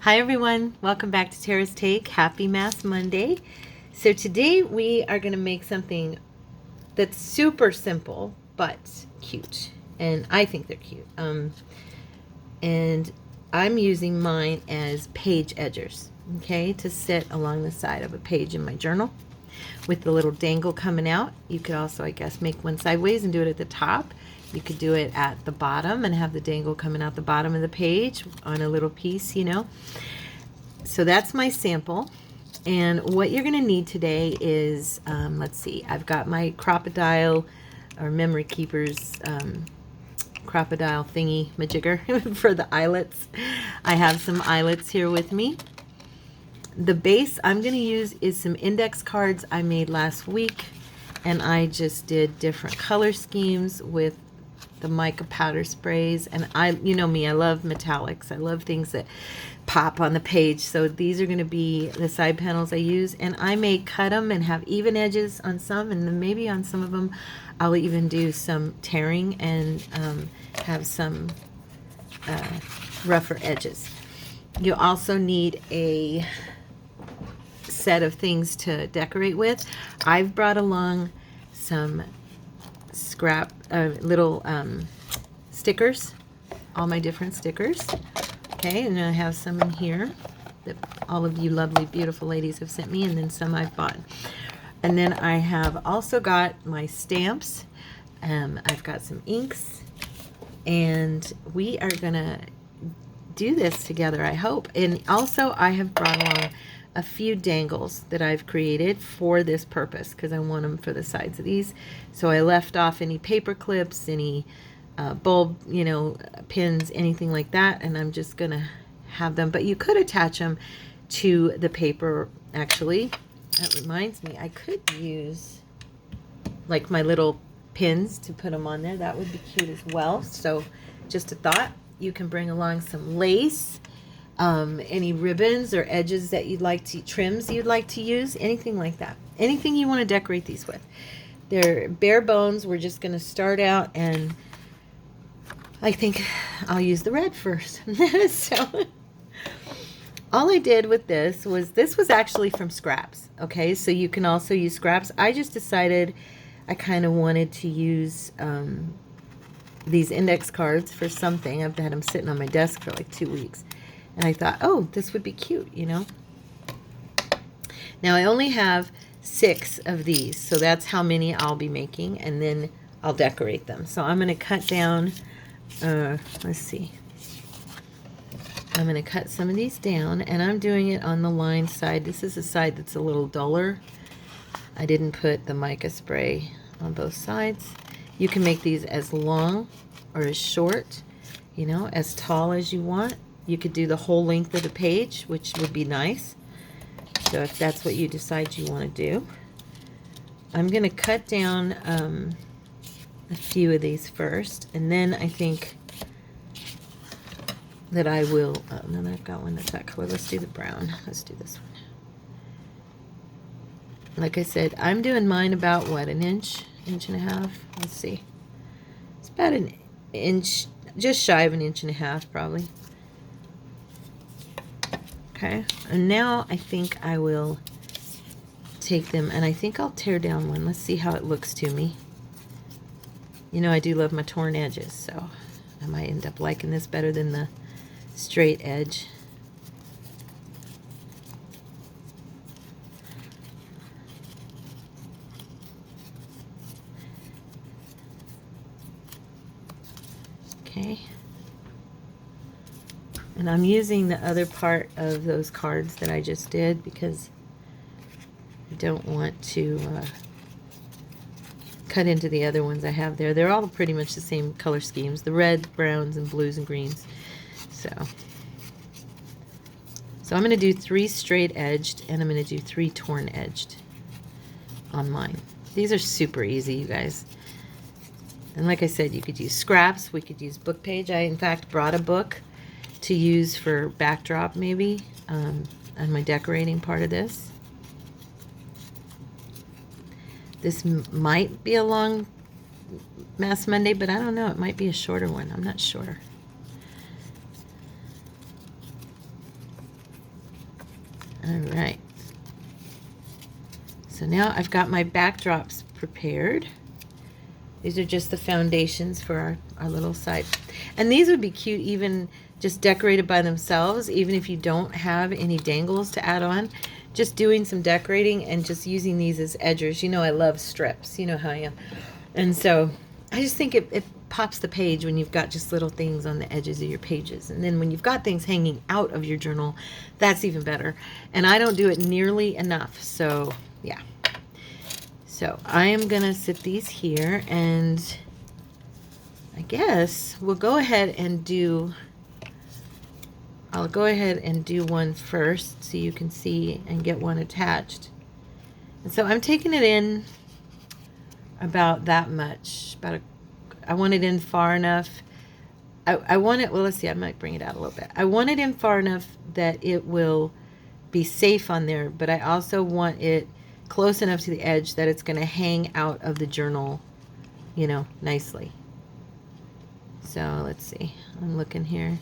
Hi everyone, welcome back to Tara's Take. Happy Mass Monday. So today we are going to make something that's super simple but cute, and I think they're cute. And I'm using mine as page edgers, okay, to sit along the side of a page in my journal with the little dangle coming out. You could also, I guess, make one sideways and do it at the top. You could do it at the bottom and have the dangle coming out the bottom of the page on a little piece, you know. So that's my sample. And what you're going to need today is, let's see, I've got my crocodile or memory keepers crocodile thingy majigger for the eyelets. I have some eyelets here with me. The base I'm going to use is some index cards I made last week, and I just did different color schemes with the mica powder sprays. And you know me, I love metallics. I love things that pop on the page. So these are going to be the side panels I use, and I may cut them and have even edges on some, and then maybe on some of them I'll even do some tearing and have some rougher edges. You also need a set of things to decorate with. I've brought along some scrap little stickers, all my different stickers. Okay, and I have some in here that all of you lovely, beautiful ladies have sent me, and then some I've bought. And then I have also got my stamps. I've got some inks, and we are gonna do this together, I hope. And also I have brought along a few dangles that I've created for this purpose because I want them for the sides of these. So I left off any paper clips, any bulb, you know, pins, anything like that, and I'm just gonna have them. But you could attach them to the paper. Actually, that reminds me, I could use like my little pins to put them on there. That would be cute as well. So just a thought. You can bring along some lace, any ribbons or edges that you'd like to, trims you'd like to use, anything like that. Anything you want to decorate these with. They're bare bones. We're just going to start out, and I think I'll use the red first. So all I did with this was actually from scraps. Okay, so you can also use scraps. I just decided I kind of wanted to use these index cards for something. I've had them sitting on my desk for like 2 weeks. And I thought, oh, this would be cute, you know. Now I only have 6 of these, so that's how many I'll be making, and then I'll decorate them. So I'm going to cut down, let's see. I'm going to cut some of these down, and I'm doing it on the line side. This is the side that's a little duller. I didn't put the mica spray on both sides. You can make these as long or as short, you know, as tall as you want. You could do the whole length of the page, which would be nice. So if that's what you decide you want to do. I'm going to cut down a few of these first, and then I think that I will, and then I've got one that's that color. Let's do the brown. Let's do this one. Like I said, I'm doing mine about, what, an inch and a half? Let's see. It's about an inch, just shy of an inch and a half, probably. Okay, and now I think I will take them, and I think I'll tear down one. Let's see how it looks to me. You know, I do love my torn edges, so I might end up liking this better than the straight edge. Okay. And I'm using the other part of those cards that I just did because I don't want to cut into the other ones I have there. They're all pretty much the same color schemes. The red, browns, and blues and greens. So I'm going to do 3 straight edged, and I'm going to do 3 torn edged on mine. These are super easy, you guys. And like I said, you could use scraps. We could use book page. I, in fact, brought a book to use for backdrop maybe on my decorating part of this. This might be a long Mass Monday, but I don't know. It might be a shorter one. I'm not sure. All right. So now I've got my backdrops prepared. These are just the foundations for our little side. And these would be cute even just decorated by themselves, even if you don't have any dangles to add on. Just doing some decorating and just using these as edgers. You know I love strips. You know how I am. And so I just think it pops the page when you've got just little things on the edges of your pages. And then when you've got things hanging out of your journal, that's even better. And I don't do it nearly enough. So, yeah. So I am going to sit these here, and I guess we'll go ahead and do, I'll go ahead and do one first so you can see and get one attached. And so I'm taking it in about that much, I want it in far enough. I want it, well, let's see, I might bring it out a little bit. I want it in far enough that it will be safe on there, but I also want it close enough to the edge that it's going to hang out of the journal, you know, nicely. So let's see, I'm looking here.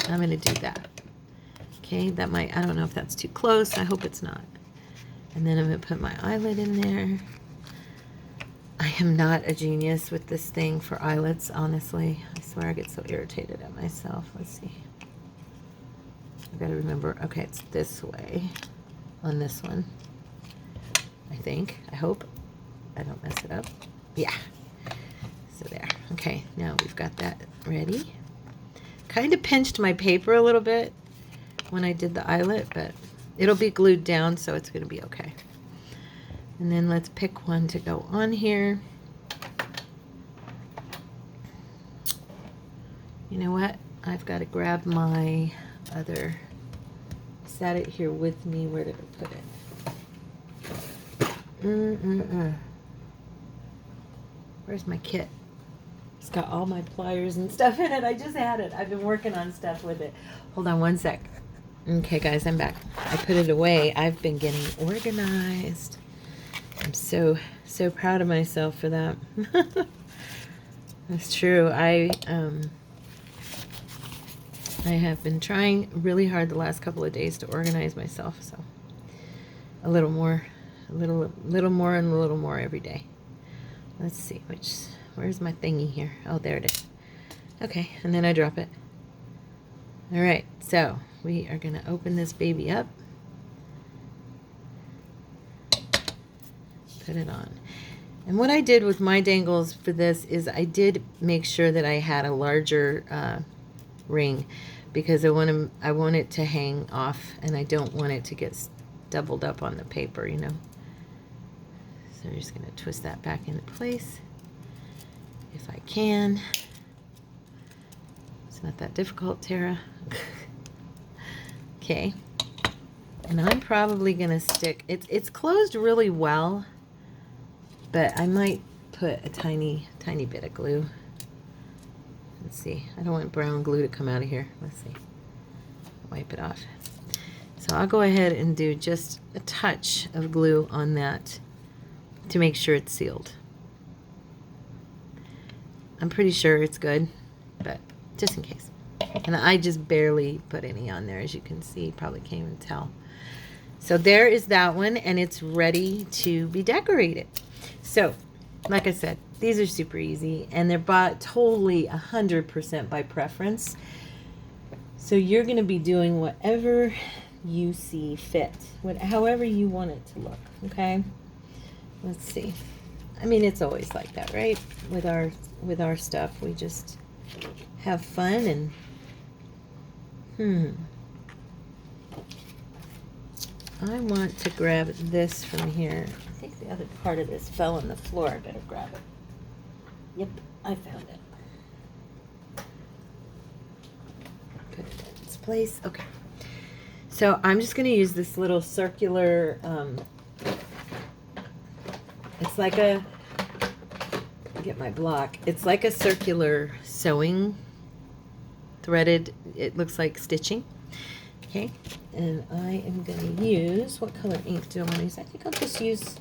I'm going to do that. Okay, that might, I don't know if that's too close. I hope it's not. And then I'm going to put my eyelid in there. I am not a genius with this thing for eyelets, honestly. I swear I get so irritated at myself. Let's see. I've got to remember, okay, it's this way on this one. I think, I hope I don't mess it up. Yeah. So there. Okay, now we've got that ready. Kind of pinched my paper a little bit when I did the eyelet, but it'll be glued down, so it's going to be okay. And then let's pick one to go on here. You know what? I've got to grab my other, sat it here with me. Where did I put it? Where's my kit? It's got all my pliers and stuff in it. I just had it. I've been working on stuff with it. Hold on one sec. Okay, guys, I'm back. I put it away. I've been getting organized. I'm so proud of myself for that. That's true. I have been trying really hard the last couple of days to organize myself, so a little more, a little more and a little more every day. Let's see, where's my thingy here? Oh, there it is. Okay, and then I drop it. All right, so we are going to open this baby up. Put it on. And what I did with my dangles for this is I did make sure that I had a larger ring, because I want it to hang off, and I don't want it to get doubled up on the paper, you know. So I'm just going to twist that back into place if I can. It's not that difficult, Tara. Okay. And I'm probably going to stick, it's closed really well, but I might put a tiny bit of glue. Let's see. I don't want brown glue to come out of here. Let's see. Wipe it off. So I'll go ahead and do just a touch of glue on that to make sure it's sealed. I'm pretty sure it's good, but just in case. And I just barely put any on there, as you can see. Probably can't even tell. So there is that one, and it's ready to be decorated. So, like I said, these are super easy, and they're bought totally 100% by preference. So you're going to be doing whatever you see fit, however you want it to look, okay? Let's see. I mean, it's always like that, right? With our stuff, we just have fun and I want to grab this from here. I think the other part of this fell on the floor. I better grab it. Yep, I found it. Put it in its place. Okay. So I'm just going to use this little circular, it's like get my block. It's like a circular sewing threaded, it looks like stitching. Okay, and I am going to use, what color ink do I want to use? I think I'll just use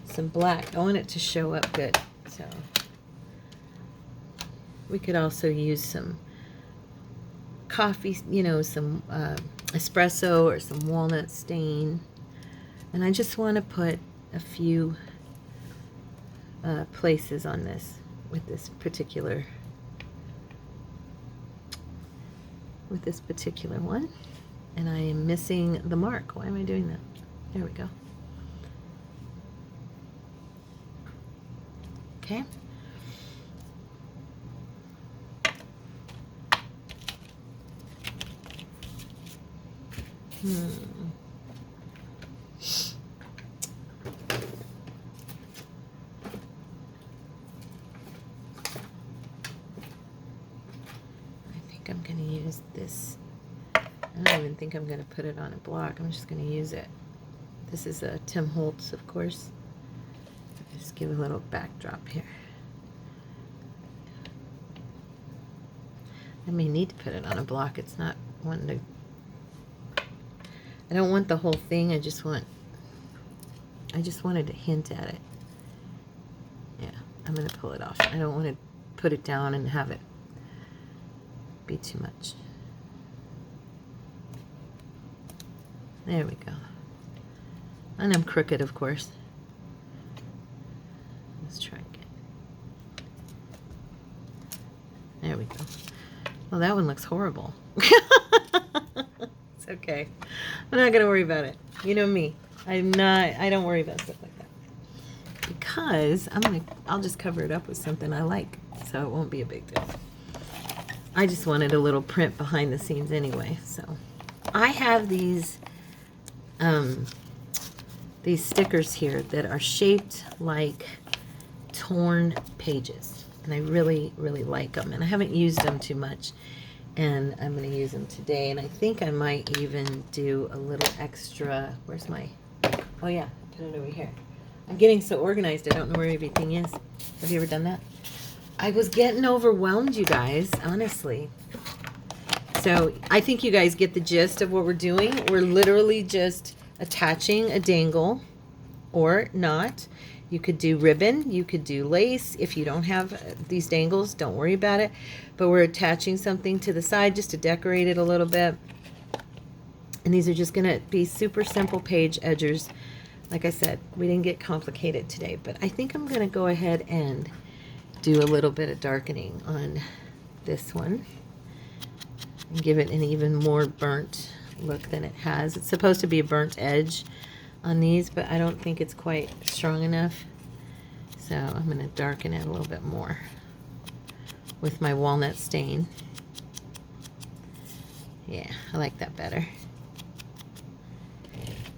some black. I want it to show up good. So we could also use some coffee, you know, some espresso or some walnut stain. And I just want to put a few places on this with this particular one. And I am missing the mark. Why am I doing that? There we go. Okay. I'm going to use this. I don't even think I'm going to put it on a block. I'm just going to use it. This is a Tim Holtz, of course. Just give a little backdrop here. I may need to put it on a block. It's not wanting to. I don't want the whole thing. I just wanted to hint at it. Yeah, I'm going to pull it off. I don't want to put it down and have it be too much. There we go. And I'm crooked, of course. Let's try again. There we go. Well, that one looks horrible. It's okay. I'm not gonna worry about it. You know me. I don't worry about stuff like that. Because I'll just cover it up with something I like. So it won't be a big deal. I just wanted a little print behind the scenes anyway. So I have these stickers here that are shaped like torn pages, and I really, really like them, and I haven't used them too much, and I'm going to use them today. And I think I might even do a little extra. Where's my, oh yeah, put it over here. I'm getting so organized I don't know where everything is. Have you ever done that? I was getting overwhelmed, you guys, honestly. So I think you guys get the gist of what we're doing. We're literally just attaching a dangle or not. You could do ribbon, you could do lace. If you don't have these dangles, don't worry about it. But we're attaching something to the side just to decorate it a little bit. And these are just going to be super simple page edgers. Like I said, we didn't get complicated today, but I think I'm going to go ahead and do a little bit of darkening on this one and give it an even more burnt look than it has. It's supposed to be a burnt edge on these, but I don't think it's quite strong enough. So I'm going to darken it a little bit more with my walnut stain. Yeah, I like that better.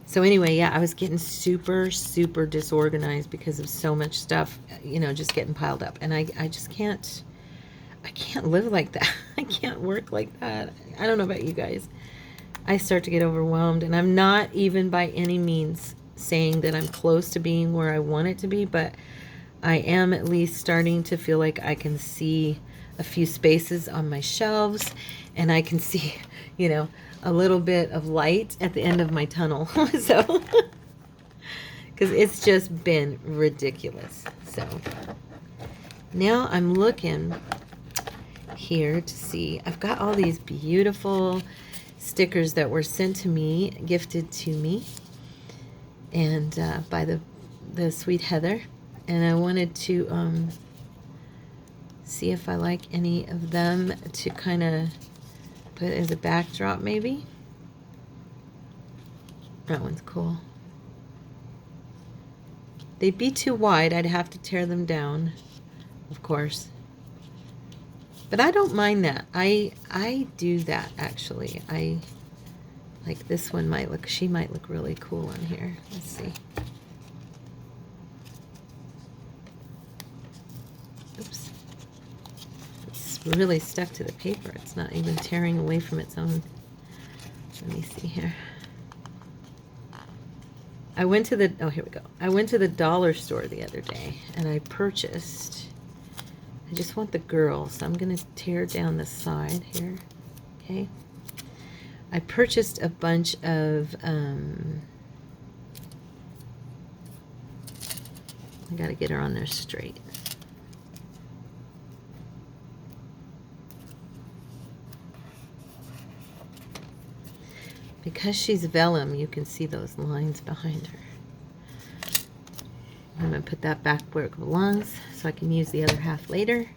So anyway, yeah, I was getting super, super disorganized because of so much stuff, you know, just getting piled up. And I just can't, I can't live like that. I can't work like that. I don't know about you guys. I start to get overwhelmed, and I'm not even by any means saying that I'm close to being where I want it to be, but I am at least starting to feel like I can see a few spaces on my shelves, and I can see, you know, a little bit of light at the end of my tunnel. So, because it's just been ridiculous. So now I'm looking here to see, I've got all these beautiful stickers that were sent to me, gifted to me, and by the sweet Heather, and I wanted to see if I like any of them to kind of put as a backdrop, maybe. That one's cool. They'd be too wide. I'd have to tear them down, of course. But I don't mind that. I do that, actually. I like this one might look, she might look really cool on here. Let's see. Oops. It's really stuck to the paper. It's not even tearing away from its own. Let me see here. I went to the, oh, here we go. I went to the dollar store the other day, and I purchased, I just want the girl, so I'm going to tear down the side here. Okay. I purchased a bunch of, I got to get her on there straight. because she's vellum, you can see those lines behind her. I'm going to put that back where it belongs so I can use the other half later.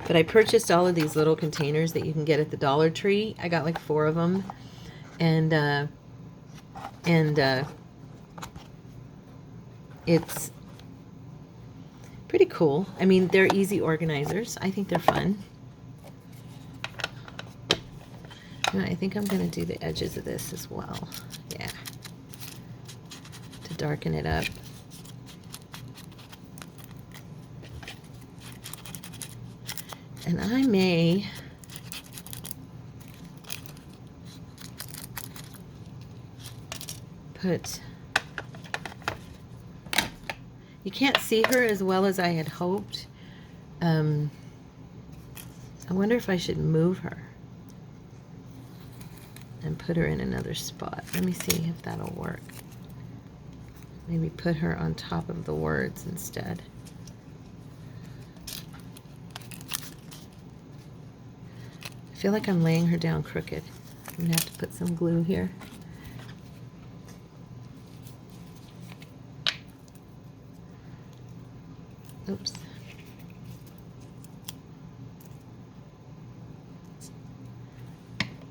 But I purchased all of these little containers that you can get at the Dollar Tree. I got like 4 of them. And it's pretty cool. I mean, they're easy organizers. I think they're fun. And I think I'm going to do the edges of this as well. Yeah. To darken it up. And I may put, you can't see her as well as I had hoped. I wonder if I should move her and put her in another spot. Let me see if that'll work. Maybe put her on top of the words instead. I feel like I'm laying her down crooked. I'm gonna have to put some glue here. Oops.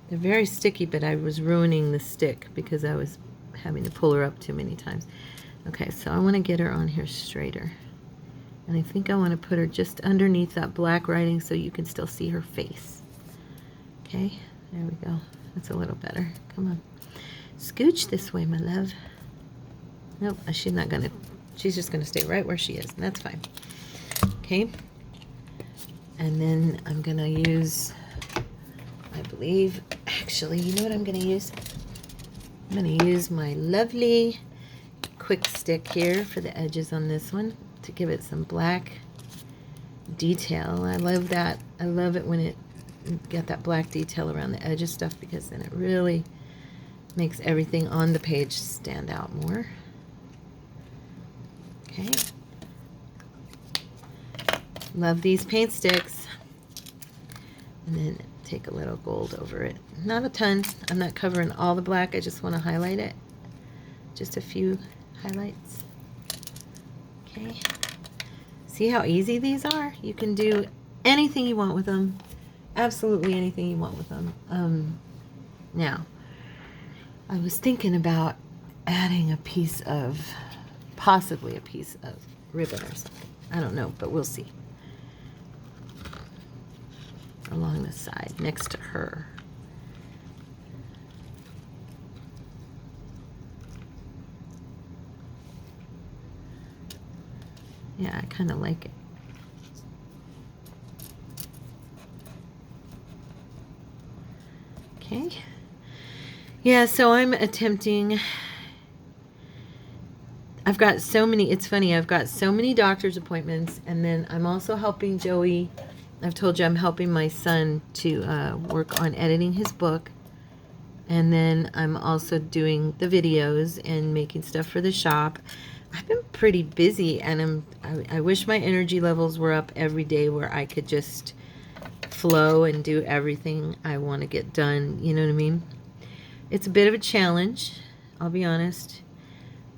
They're very sticky, but I was ruining the stick because I was having to pull her up too many times. Okay, so I want to get her on here straighter. And I think I want to put her just underneath that black writing so you can still see her face. Okay, there we go. That's a little better. Come on. Scooch this way, my love. Nope, she's not gonna, she's just gonna stay right where she is, and that's fine. Okay, and then I'm gonna use, I believe, actually, you know what I'm gonna use? I'm gonna use my lovely quick stick here for the edges on this one to give it some black detail. I love that. I love it when it got that black detail around the edge of stuff, because then it really makes everything on the page stand out more. Okay. Love these paint sticks. And then take a little gold over it. Not a ton. I'm not covering all the black. I just want to highlight it. Just a few highlights. Okay. See how easy these are? You can do anything you want with them. Absolutely anything you want with them. Now, I was thinking about adding a piece of, possibly a piece of ribbon or something. I don't know, but we'll see. Along the side, next to her. Yeah, I kind of like it. Okay. Yeah, so I'm attempting, I've got so many, it's funny, I've got so many doctor's appointments, and then I'm also helping Joey. I've told you I'm helping my son to work on editing his book. And then I'm also doing the videos and making stuff for the shop. I've been pretty busy, and I wish my energy levels were up every day where I could just flow and do everything I want to get done. You know what I mean? It's a bit of a challenge, I'll be honest,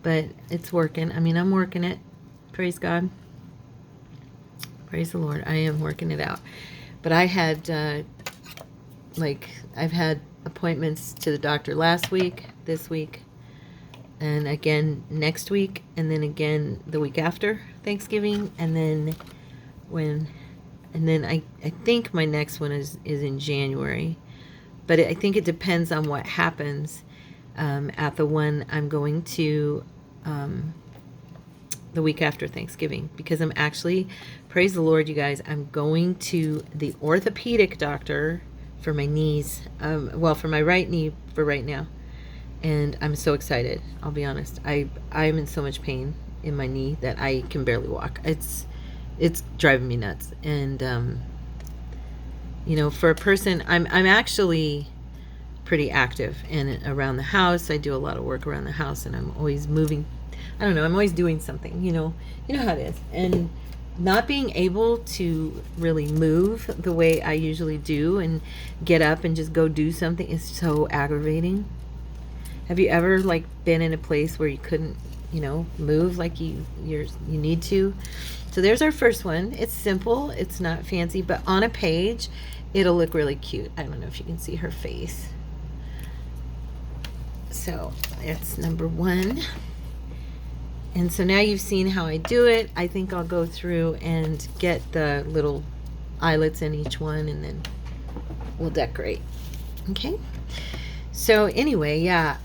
but it's working. I mean, I'm working it. Praise God. Praise the Lord. I am working it out. But I had, I've had appointments to the doctor last week, this week, and again next week, and then again the week after Thanksgiving, and then I think my next one is in January. But I think it depends on what happens at the one I'm going to the week after Thanksgiving, because I'm actually, praise the Lord, you guys, I'm going to the orthopedic doctor for my knees, well, for my right knee for right now, and I'm so excited. I'll be honest, I'm in so much pain in my knee that I can barely walk. It's driving me nuts. And you know, for a person, I'm actually pretty active and around the house. I do a lot of work around the house, and I'm always moving. I don't know, I'm always doing something, you know how it is. And not being able to really move the way I usually do and get up and just go do something is so aggravating. Have you ever like been in a place where you couldn't, move like you need to? So there's our first one. It's simple, it's not fancy, but on a page it'll look really cute. I don't know if you can see her face. So that's number one. And so now you've seen how I do it. I think I'll go through and get the little eyelets in each one, and then we'll decorate. Okay? So anyway, yeah,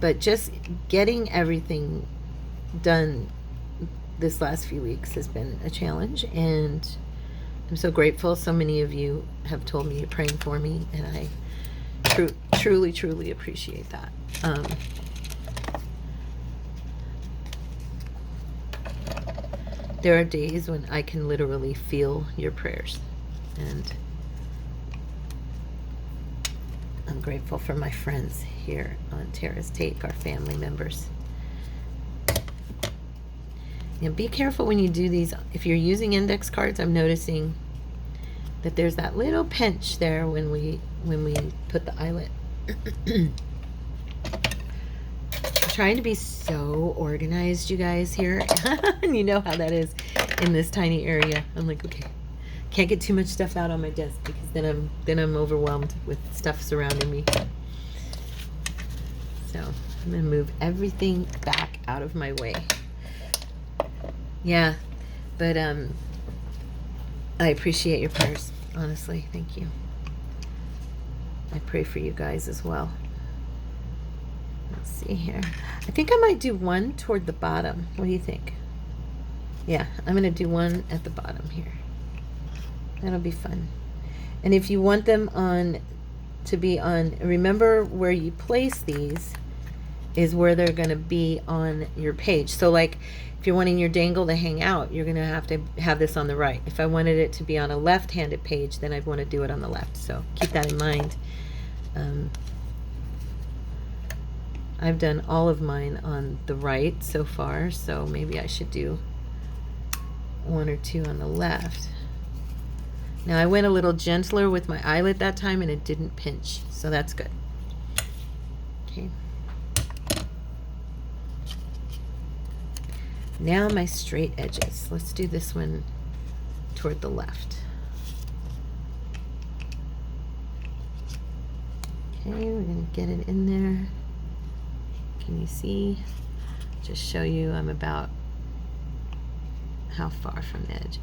but just getting everything done this last few weeks has been a challenge, and I'm so grateful. So many of you have told me you're praying for me, and I truly appreciate that. There are days when I can literally feel your prayers, and I'm grateful for my friends here on Tara's Take, our family members. And be careful when you do these. If you're using index cards, I'm noticing that there's that little pinch there when we put the eyelet. I'm trying to be so organized, you guys, here. And you know how that is in this tiny area. I'm like, okay, can't get too much stuff out on my desk, because then I'm overwhelmed with stuff surrounding me. So I'm gonna move everything back out of my way. Yeah, but I appreciate your prayers, honestly. Thank you. I pray for you guys as well. Let's see here. I think I might do one toward the bottom. What do you think? Yeah, I'm going to do one at the bottom here. That'll be fun. And if you want them to be on, remember where you place these is where they're going to be on your page. So like if you're wanting your dangle to hang out, you're going to have this on the right. If I wanted it to be on a left-handed page, then I'd want to do it on the left. So keep that in mind. I've done all of mine on the right so far, so maybe I should do one or two on the left. Now I went a little gentler with my eyelet that time, and it didn't pinch, so that's good. Okay. Now my straight edges. Let's do this one toward the left. Okay, we're going to get it in there. Can you see? Just show you I'm about how far from the edge.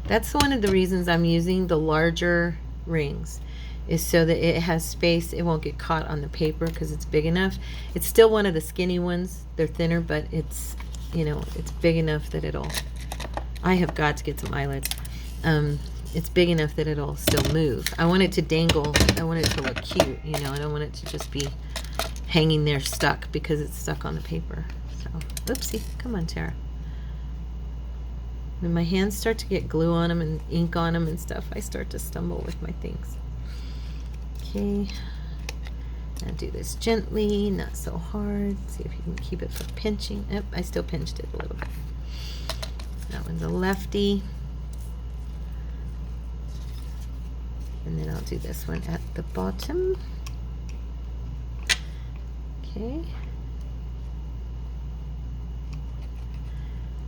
That's one of the reasons I'm using the larger rings, is so that it has space. It won't get caught on the paper because it's big enough. It's still one of the skinny ones. They're thinner, but it's, it's big enough that it'll, I have got to get some eyelets. It's big enough that it'll still move. I want it to dangle. I want it to look cute, I don't want it to just be hanging there stuck because it's stuck on the paper. So, oopsie. Come on, Tara. When my hands start to get glue on them and ink on them and stuff, I start to stumble with my things. Okay. Now do this gently, not so hard. See if you can keep it from pinching. Yep, I still pinched it a little bit. That one's a lefty. And then I'll do this one at the bottom. Okay.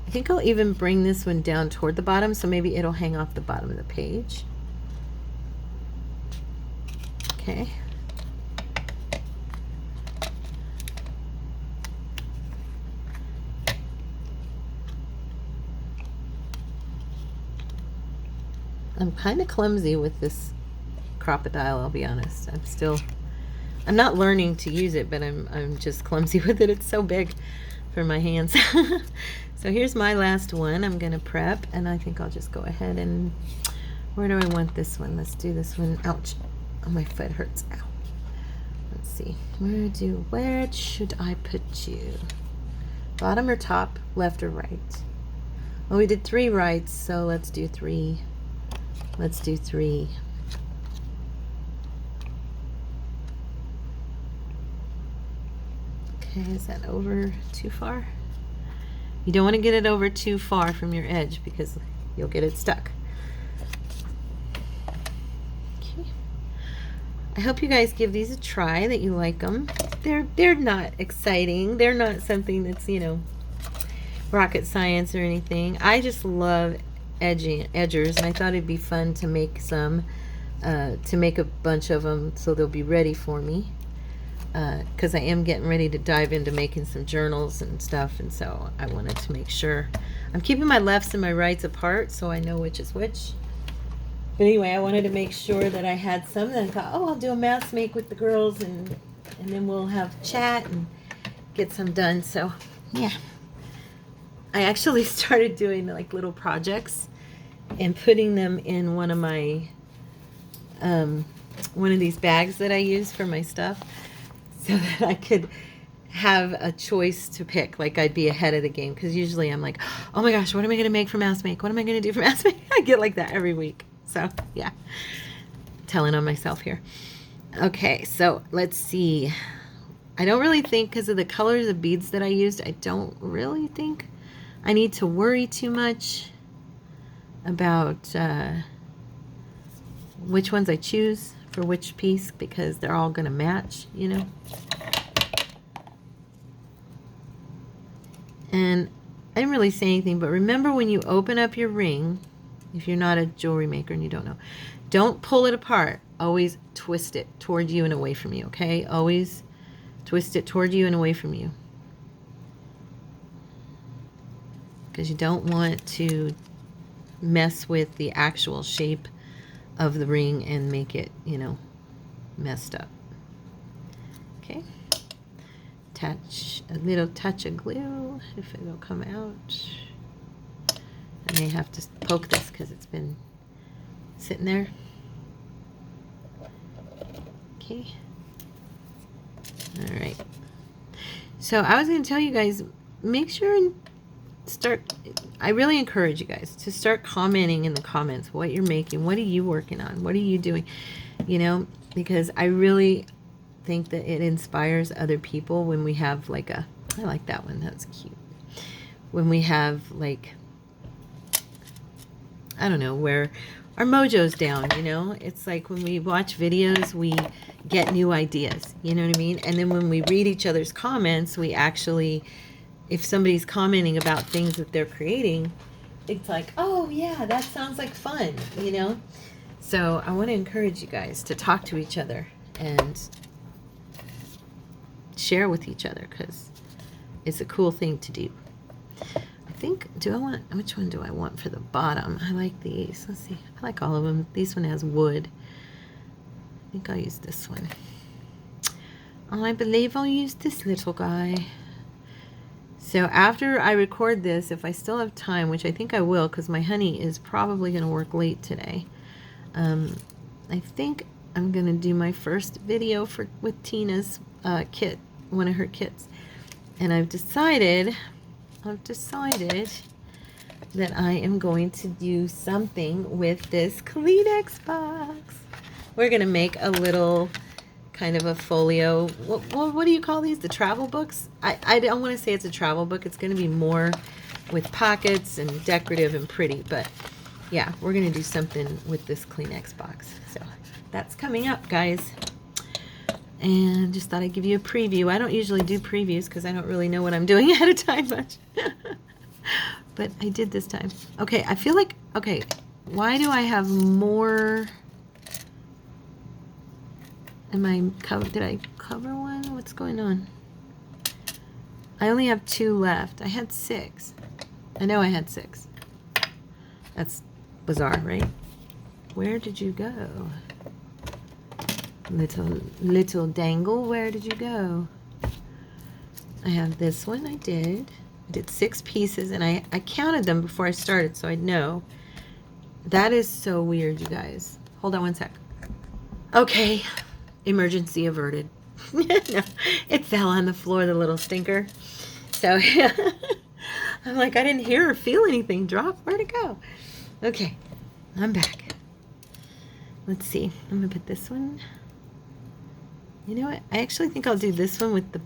I think I'll even bring this one down toward the bottom, so maybe it'll hang off the bottom of the page. Okay. I'm kind of clumsy with this crocodile, I'll be honest. I'm not learning to use it, but I'm just clumsy with it. It's so big for my hands. So here's my last one. I'm gonna prep, and I think I'll just go ahead and, where do I want this one? Let's do this one. Ouch. Oh, my foot hurts. Ow. Let's see. Where should I put you? Bottom or top, left or right? Well, we did 3 rights, so let's do 3. Let's do 3. Okay, is that over too far? You don't want to get it over too far from your edge because you'll get it stuck. Okay. I hope you guys give these a try, that you like them. They're not exciting. They're not something that's, you know, rocket science or anything. I just love edgers, and I thought it'd be fun to make some, to make a bunch of them so they'll be ready for me. Because I am getting ready to dive into making some journals and stuff, and so I wanted to make sure I'm keeping my lefts and my rights apart so I know which is which. But anyway, I wanted to make sure that I had some. Then I thought, oh, I'll do a math make with the girls, and then we'll have chat and get some done. So yeah, I actually started doing like little projects and putting them in one of my one of these bags that I use for my stuff, so that I could have a choice to pick. Like I'd be ahead of the game, because usually I'm like, oh my gosh, what am I going to make for mass make? What am I going to do for mass make? I get like that every week. So yeah, telling on myself here. Okay, so let's see. I don't really think, because of the colors of beads that I used, I don't really think I need to worry too much about which ones I choose for which piece, because they're all going to match, you know. And I didn't really say anything, but remember, when you open up your ring, if you're not a jewelry maker and you don't know, don't pull it apart. Always twist it toward you and away from you, okay? Always twist it toward you and away from you, because you don't want to mess with the actual shape of the ring and make it, you know, messed up. Okay, a little touch of glue if it'll come out. I may have to poke this because it's been sitting there. Okay, all right. So I was going to tell you guys, make sure and I really encourage you guys to start commenting in the comments what you're making. What are you working on? What are you doing? You know, because I really think that it inspires other people when we have like I like that one. That's cute. When we have like, I don't know, where our mojo's down, you know? It's like when we watch videos, we get new ideas, you know what I mean? And then when we read each other's comments, we actually, if somebody's commenting about things that they're creating, it's like, oh yeah, that sounds like fun, you know? So I want to encourage you guys to talk to each other and share with each other, because it's a cool thing to do. I think, which one do I want for the bottom? I like these. Let's see. I like all of them. This one has wood. I think I'll use this one. I believe I'll use this little guy. So after I record this, if I still have time, which I think I will, because my honey is probably going to work late today, I think I'm going to do my first video with Tina's kit, one of her kits. And I've decided that I am going to do something with this Kleenex box. We're going to make a little kind of a folio. What do you call these? The travel books? I don't want to say it's a travel book. It's going to be more with pockets and decorative and pretty. But yeah, we're going to do something with this Kleenex box. So that's coming up, guys. And just thought I'd give you a preview. I don't usually do previews because I don't really know what I'm doing ahead of time much. But I did this time. Okay, I feel like, okay, why do I have more? Did I cover one? What's going on? I only have 2 left. I had 6. I know I had 6. That's bizarre, right? Where did you go? Little dangle, where did you go? I have this one. I did 6 pieces, and I counted them before I started, so I'd know. That is so weird, you guys. Hold on one sec. Okay, emergency averted. No, it fell on the floor, the little stinker. So I'm like, I didn't hear or feel anything drop. Where'd it go? Okay, I'm back. Let's see. I'm gonna put this one. You know what? I actually think I'll do this one with the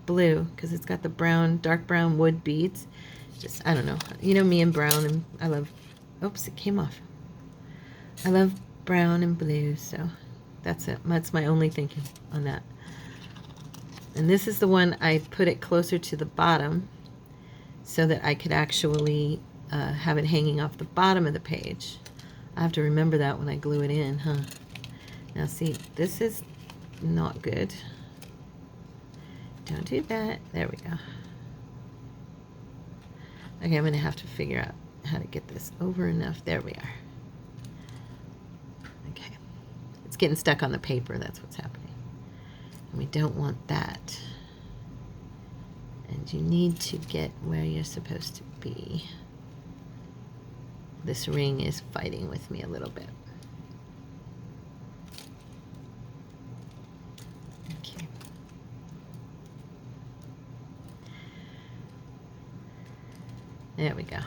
blue, because it's got the brown, dark brown wood beads. Just, I don't know. You know me and brown, and I love, oops, it came off. I love brown and blue, so That's it. That's my only thinking on that. And this is the one I put it closer to the bottom so that I could actually have it hanging off the bottom of the page. I have to remember that when I glue it in, huh? Now see, this is not good. Don't do that. There we go. Okay, I'm going to have to figure out how to get this over enough. There we are. Okay. It's getting stuck on the paper. That's what's happening. And we don't want that. And you need to get where you're supposed to be. This ring is fighting with me a little bit. Okay. There we go.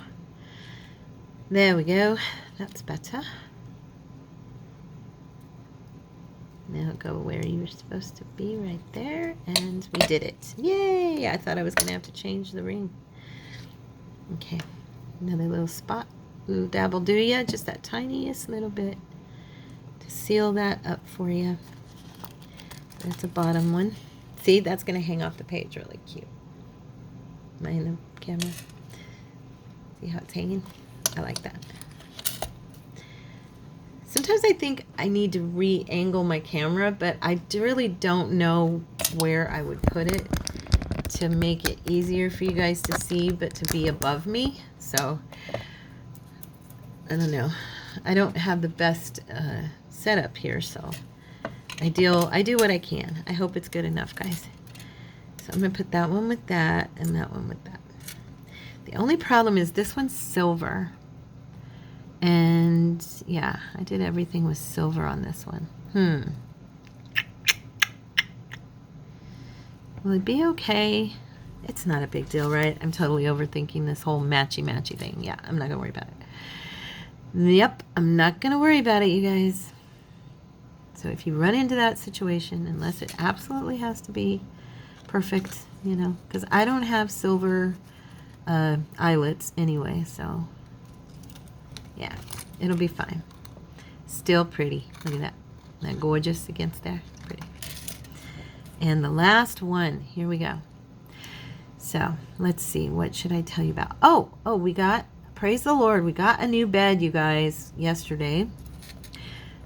There we go. That's better. Now go where you're supposed to be, right there. And we did it. Yay! I thought I was going to have to change the ring. Okay. Another little spot. Ooh, dabble do ya? Just that tiniest little bit to seal that up for you. That's a bottom one. See, that's going to hang off the page really cute. Am I in the camera? See how it's hanging? I like that. Sometimes I think I need to re-angle my camera, but I really don't know where I would put it to make it easier for you guys to see, but to be above me. So, I don't know. I don't have the best setup here, so I do what I can. I hope it's good enough, guys. So I'm going to put that one with that and that one with that. The only problem is this one's silver. And yeah, I did everything with silver on this one. Will it be okay? It's not a big deal, right? I'm totally overthinking this whole matchy-matchy thing. Yeah, I'm not going to worry about it. Yep, I'm not going to worry about it, you guys. So if you run into that situation, unless it absolutely has to be perfect, you know, because I don't have silver eyelets anyway, so yeah, it'll be fine. Still pretty. Look at that. Isn't that gorgeous against there? It's pretty. And the last one, here we go. So let's see, what should I tell you about? Oh, we got, praise the Lord, we got a new bed, you guys, yesterday.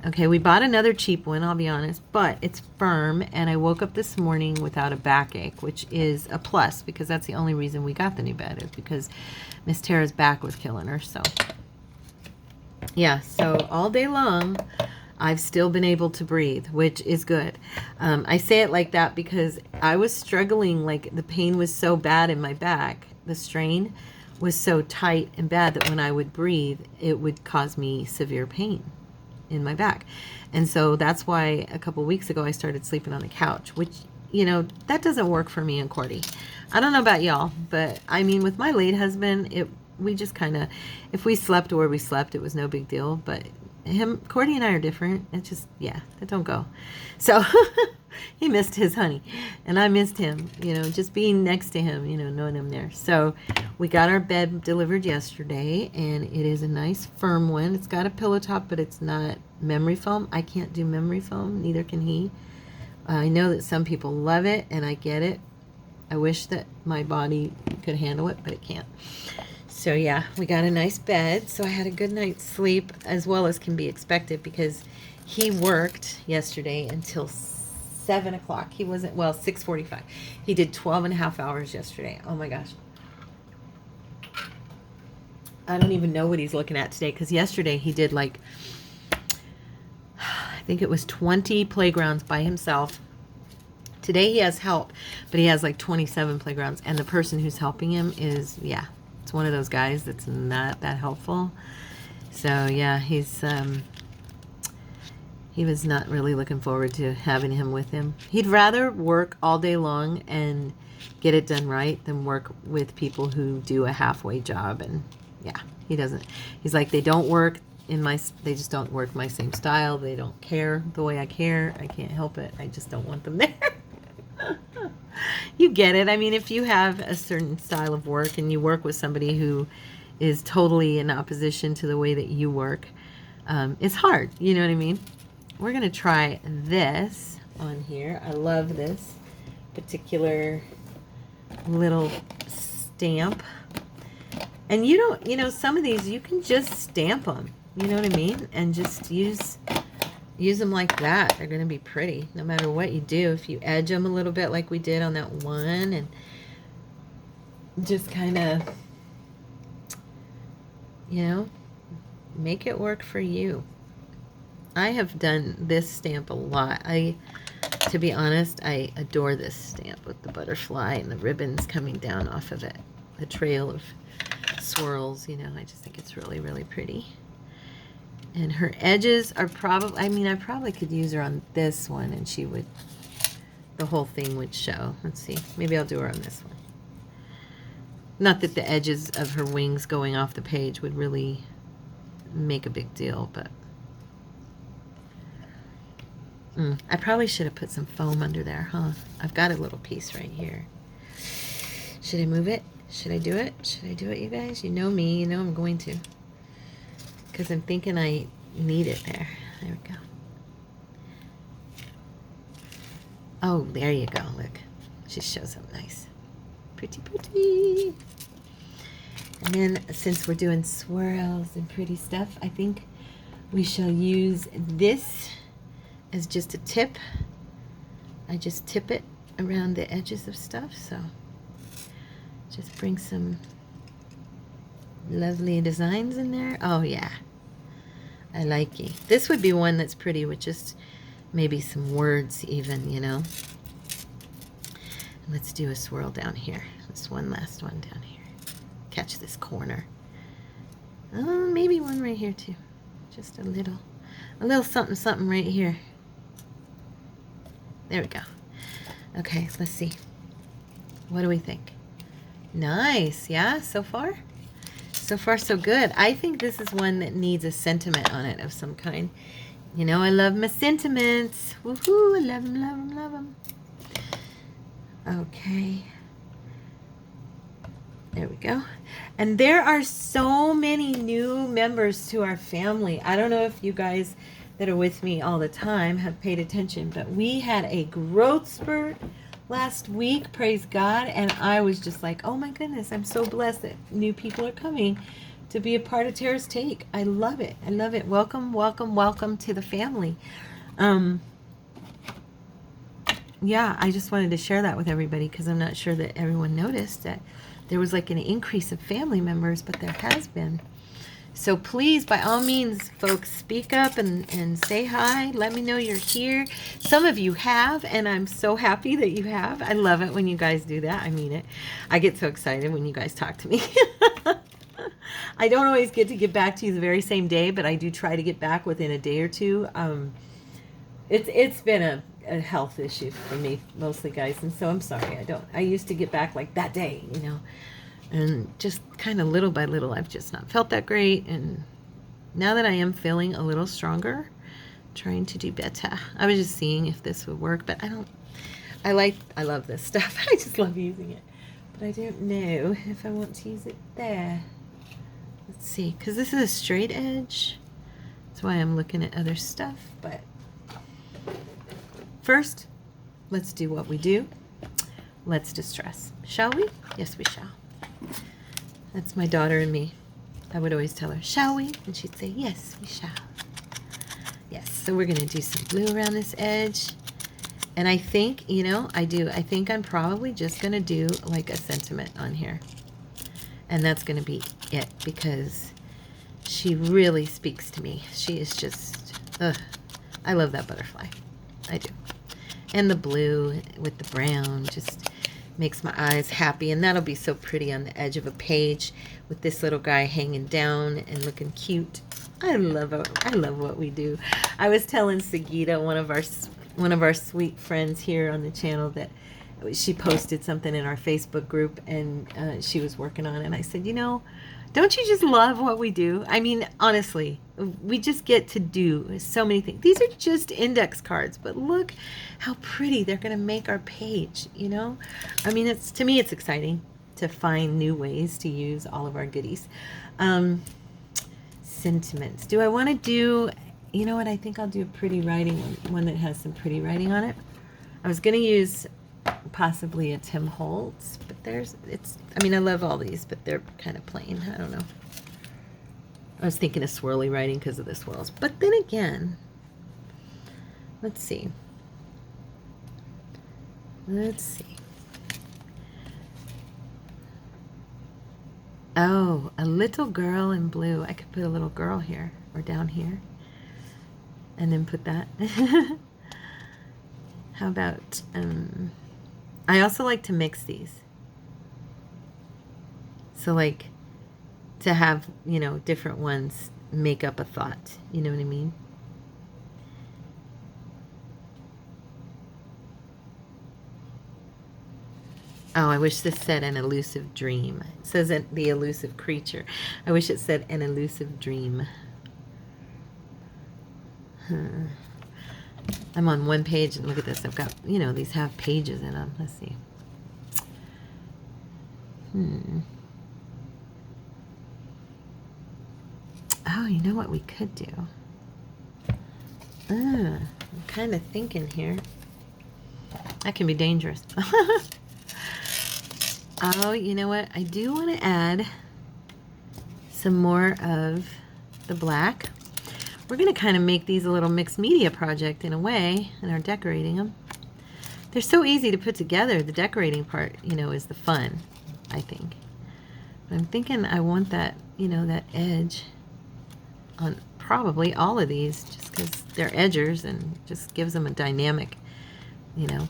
Okay, we bought another cheap one, I'll be honest, but it's firm, and I woke up this morning without a backache, which is a plus, because that's the only reason we got the new bed, is because Miss Tara's back was killing her, so. Yeah, so all day long, I've still been able to breathe, which is good. I say it like that because I was struggling, like the pain was so bad in my back, the strain was so tight and bad that when I would breathe, it would cause me severe pain in my back. And so that's why a couple weeks ago I started sleeping on the couch, which, you know, that doesn't work for me and Cordy. I don't know about y'all, but I mean, with my late husband, we just kind of, if we slept where we slept, it was no big deal. But Cordy and I are different. It's just, yeah, that don't go. So he missed his honey and I missed him, you know, just being next to him, you know, knowing him there. So we got our bed delivered yesterday, and it is a nice firm one. It's got a pillow top, but it's not memory foam. I can't do memory foam, neither can he. I know that some people love it, and I get it. I wish that my body could handle it, but it can't. So yeah, we got a nice bed. So I had a good night's sleep, as well as can be expected, because he worked yesterday until 7 o'clock. He wasn't, well, 6:45. He did 12 and a half hours yesterday. Oh my gosh. I don't even know what he's looking at today, because yesterday he did like, I think it was 20 playgrounds by himself. Today he has help, but he has like 27 playgrounds, and the person who's helping him is, yeah, it's one of those guys that's not that helpful. So yeah, he was not really looking forward to having him with him. He'd rather work all day long and get it done right than work with people who do a halfway job. And yeah, he doesn't. He's like, they just don't work my same style. They don't care the way I care. I can't help it. I just don't want them there. You get it. I mean, if you have a certain style of work and you work with somebody who is totally in opposition to the way that you work, it's hard. You know what I mean? we're going to try this on here. I love this particular little stamp. And you don't, you know, some of these you can just stamp them, you know what I mean? And just use them like that. They're going to be pretty no matter what you do. If you edge them a little bit like we did on that one, and just kind of, you know, make it work for you. I have done this stamp a lot. To be honest, I adore this stamp with the butterfly and the ribbons coming down off of it. The trail of swirls, you know, I just think it's really, really pretty. And her edges are probably, I mean, I probably could use her on this one and she would, the whole thing would show. Let's see, maybe I'll do her on this one. Not that the edges of her wings going off the page would really make a big deal, but I probably should have put some foam under there, huh? I've got a little piece right here. Should I move it? Should I do it? Should I do it, you guys? You know me. You know I'm going to. Because I'm thinking I need it there. There we go. Oh, there you go. Look. She shows up nice. Pretty, pretty. And then since we're doing swirls and pretty stuff, I think we shall use this as just a tip. I just tip it around the edges of stuff, so just bring some lovely designs in there. Oh yeah, I like it. This would be one that's pretty with just maybe some words even, you know. Let's do a swirl down here. Let's one last one down here. Catch this corner. Oh, maybe one right here too. Just a little something, something right here. There we go. Okay, let's see. What do we think? Nice, yeah, so far? So far, so good. I think this is one that needs a sentiment on it of some kind. You know, I love my sentiments. Woohoo, I love them, love them, love them. Okay. There we go. And there are so many new members to our family. I don't know if you guys that are with me all the time have paid attention, but we had a growth spurt last week, praise God, and I was just like, oh my goodness, I'm so blessed that new people are coming to be a part of Tara's Take. I love it. I love it. Welcome, welcome, welcome to the family. Yeah, I just wanted to share that with everybody because I'm not sure that everyone noticed that there was like an increase of family members, but there has been. So please, by all means, folks, speak up and say hi. Let me know you're here. Some of you have, and I'm so happy that you have. I love it when you guys do that. I mean it. I get so excited when you guys talk to me. I don't always get to get back to you the very same day, but I do try to get back within a day or two. It's been a health issue for me mostly, guys, and so I'm sorry. I used to get back like that day, you know. And just kind of little by little, I've just not felt that great. And now that I am feeling a little stronger, trying to do better. I was just seeing if this would work, but I love this stuff. I just love using it. But I don't know if I want to use it there. Let's see, because this is a straight edge. That's why I'm looking at other stuff. But first, let's do what we do. Let's distress. Shall we? Yes, we shall. That's my daughter and me. I would always tell her, shall we? And she'd say, yes, we shall. Yes, so we're going to do some blue around this edge. And I think, you know, I think I'm probably just going to do like a sentiment on here. And that's going to be it because she really speaks to me. She is just, I love that butterfly. I do. And the blue with the brown just makes my eyes happy, and that'll be so pretty on the edge of a page with this little guy hanging down and looking cute. I love what we do. I was telling Sagita, one of our sweet friends here on the channel, that she posted something in our Facebook group, and she was working on it, and I said, you know, don't you just love what we do? I mean, honestly, we just get to do so many things. These are just index cards, but look how pretty they're going to make our page, you know? I mean, to me, it's exciting to find new ways to use all of our goodies. Sentiments. Do I want to do you know what? I think I'll do a pretty writing one that has some pretty writing on it. I was going to use possibly a Tim Holtz, but I mean, I love all these, but they're kind of plain. I don't know. I was thinking of swirly writing because of the swirls. But then again, let's see. Let's see. Oh, a little girl in blue. I could put a little girl here or down here. And then put that. How about, I also like to mix these. So like to have, you know, different ones make up a thought. You know what I mean? Oh, I wish this said an elusive dream. It says the elusive creature. I wish it said an elusive dream. I'm on one page, and look at this. I've got, you know, these have pages in them. Let's see. Oh, you know what we could do? I'm kind of thinking here. That can be dangerous. Oh, you know what? I do want to add some more of the black. We're going to kind of make these a little mixed media project in a way, and are decorating them. They're so easy to put together. The decorating part, you know, is the fun, I think. But I'm thinking I want that, you know, that edge on probably all of these, just because they're edgers and just gives them a dynamic, you know,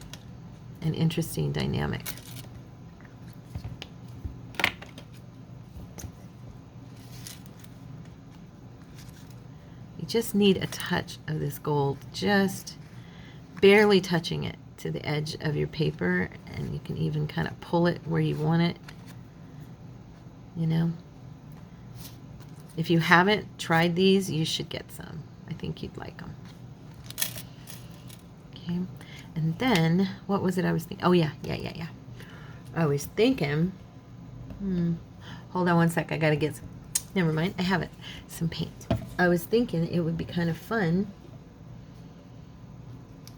an interesting dynamic. You just need a touch of this gold, just barely touching it to the edge of your paper, and you can even kind of pull it where you want it, you know. If you haven't tried these, you should get some. I think you'd like them. Okay, and then, what was it I was thinking? Oh, yeah. I was thinking, hold on one sec, I gotta get some, never mind, I have it, some paint. I was thinking it would be kind of fun.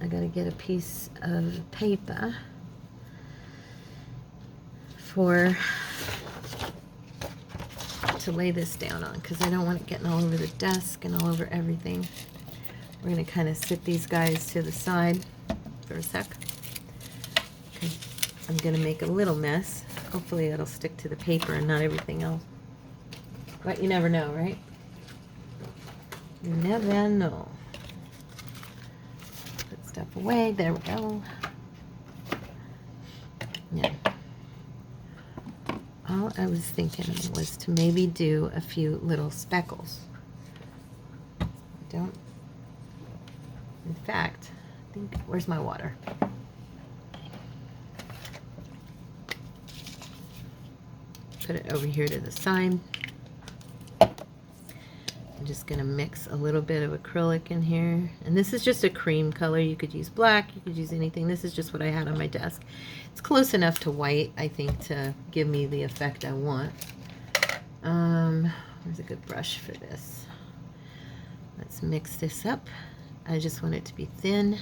I gotta get a piece of paper to lay this down on, because I don't want it getting all over the desk and all over everything. We're gonna kind of sit these guys to the side for a sec. Okay. I'm gonna make a little mess. Hopefully it'll stick to the paper and not everything else. But you never know, right? You never know. Put stuff away. There we go. Yeah. All I was thinking was to maybe do a few little speckles. In fact, I think, where's my water? Put it over here to the side. I'm just going to mix a little bit of acrylic in here. And this is just a cream color. You could use black. You could use anything. This is just what I had on my desk. It's close enough to white, I think, to give me the effect I want. Where's a good brush for this? Let's mix this up. I just want it to be thin.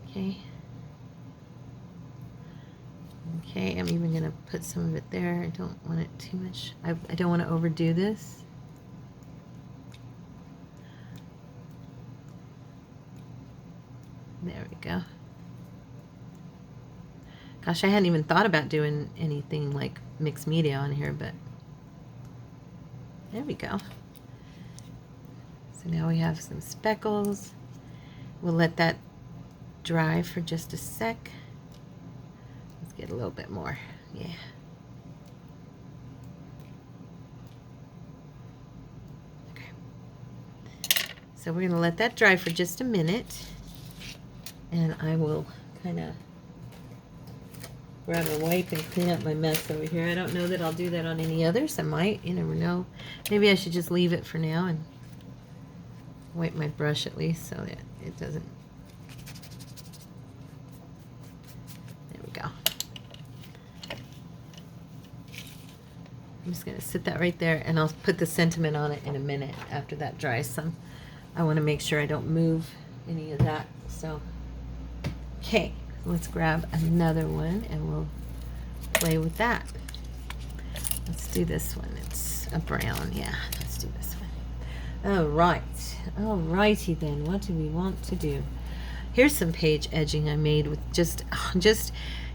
Okay. Okay, I'm even going to put some of it there. I don't want it too much. I don't want to overdo this. There we go. Gosh, I hadn't even thought about doing anything like mixed media on here, but there we go. So now we have some speckles. We'll let that dry for just a sec. Let's get a little bit more. Yeah. Okay. So we're going to let that dry for just a minute. And I will kind of grab a wipe and clean up my mess over here. I don't know that I'll do that on any others. I might. You never know. Maybe I should just leave it for now and wipe my brush at least so that it doesn't. There we go. I'm just going to sit that right there, and I'll put the sentiment on it in a minute after that dries some. I want to make sure I don't move any of that. So, okay, let's grab another one and we'll play with that. Let's do this one. It's a brown. Yeah, let's do this one. All right. All righty then. What do we want to do? Here's some page edging I made with just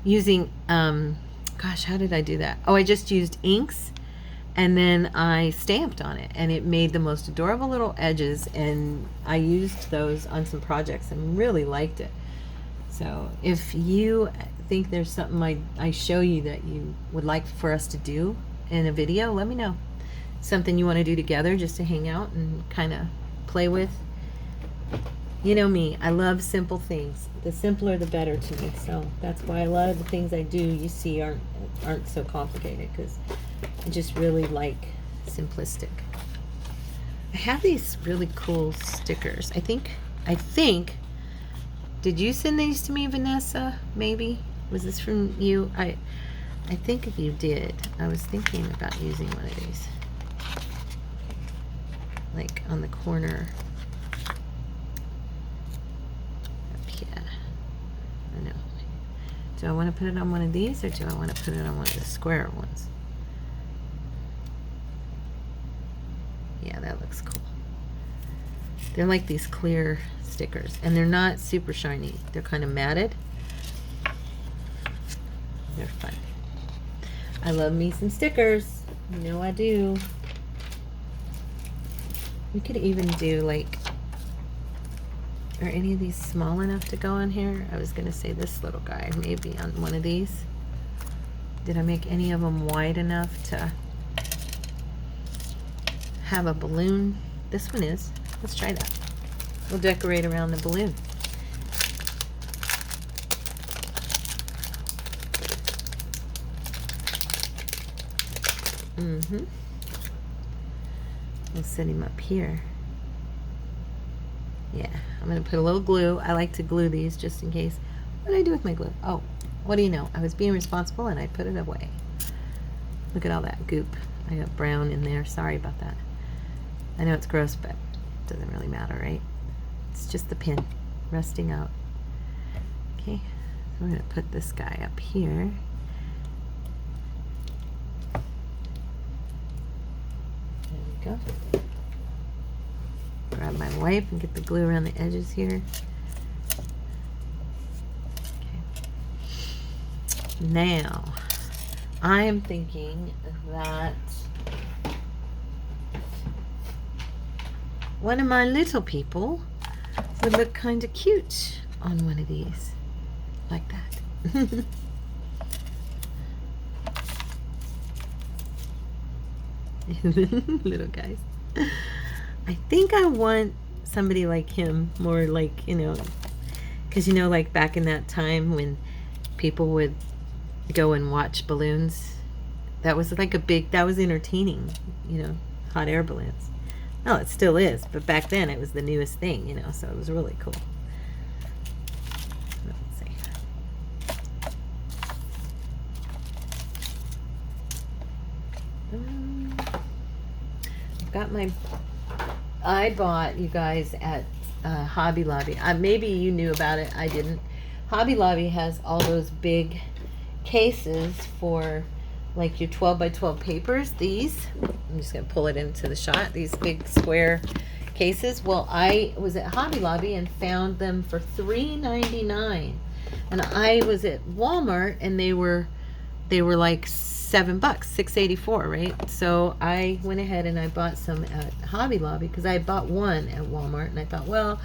using, gosh, how did I do that? Oh, I just used inks and then I stamped on it and it made the most adorable little edges, and I used those on some projects and really liked it. So if you think there's something I show you that you would like for us to do in a video, let me know. Something you want to do together just to hang out and kind of play with. You know me, I love simple things. The simpler the better to me. So that's why a lot of the things I do, you see, aren't so complicated, because I just really like simplistic. I have these really cool stickers. I think did you send these to me, Vanessa? Maybe? Was this from you? I think if you did, I was thinking about using one of these. Like on the corner. Do I want to put it on one of these, or do I want to put it on one of the square ones? Yeah, that looks cool. They're like these clear stickers, and they're not super shiny. They're kind of matted. They're fun. I love me some stickers. You know I do. We could even do like, are any of these small enough to go on here? I was going to say this little guy, maybe on one of these. Did I make any of them wide enough to have a balloon? This one is. Let's try that. We'll decorate around the balloon. We'll set him up here. Yeah, I'm going to put a little glue. I like to glue these just in case. What did I do with my glue? Oh, what do you know? I was being responsible and I put it away. Look at all that goop. I got brown in there. Sorry about that. I know it's gross, but it doesn't really matter, right? It's just the pin rusting out. Okay, so we're going to put this guy up here. There we go. Grab my wipe and get the glue around the edges here. Okay. Now, I am thinking that one of my little people would look kind of cute on one of these, like that. Little guys. I think I want somebody like him, more like, you know, because, you know, like back in that time when people would go and watch balloons, that was like that was entertaining, you know, hot air balloons. Oh, it still is, but back then it was the newest thing, you know, so it was really cool. Let's see. I've got I bought, you guys, at Hobby Lobby. Maybe you knew about it. I didn't. Hobby Lobby has all those big cases for like your 12 by 12 papers. These, I'm just going to pull it into the shot. These big square cases. Well, I was at Hobby Lobby and found them for $3.99, and I was at Walmart and they were like $7, $6.84, right? So I went ahead and I bought some at Hobby Lobby because I bought one at Walmart, and I thought, well,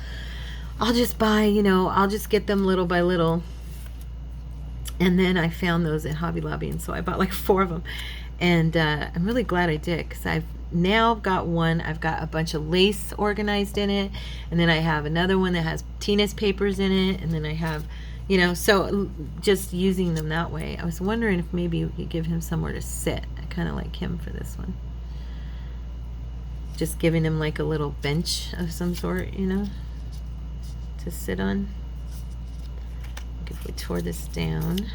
I'll just buy, you know, I'll just get them little by little. And then I found those at Hobby Lobby, and so I bought like 4 of them, and I'm really glad I did, because I've now got one. I've got a bunch of lace organized in it, and then I have another one that has Tina's papers in it, and then I have, you know, so just using them that way. I was wondering if maybe we could give him somewhere to sit. I kind of like him for this one. Just giving him like a little bench of some sort, you know, to sit on. If we tore this down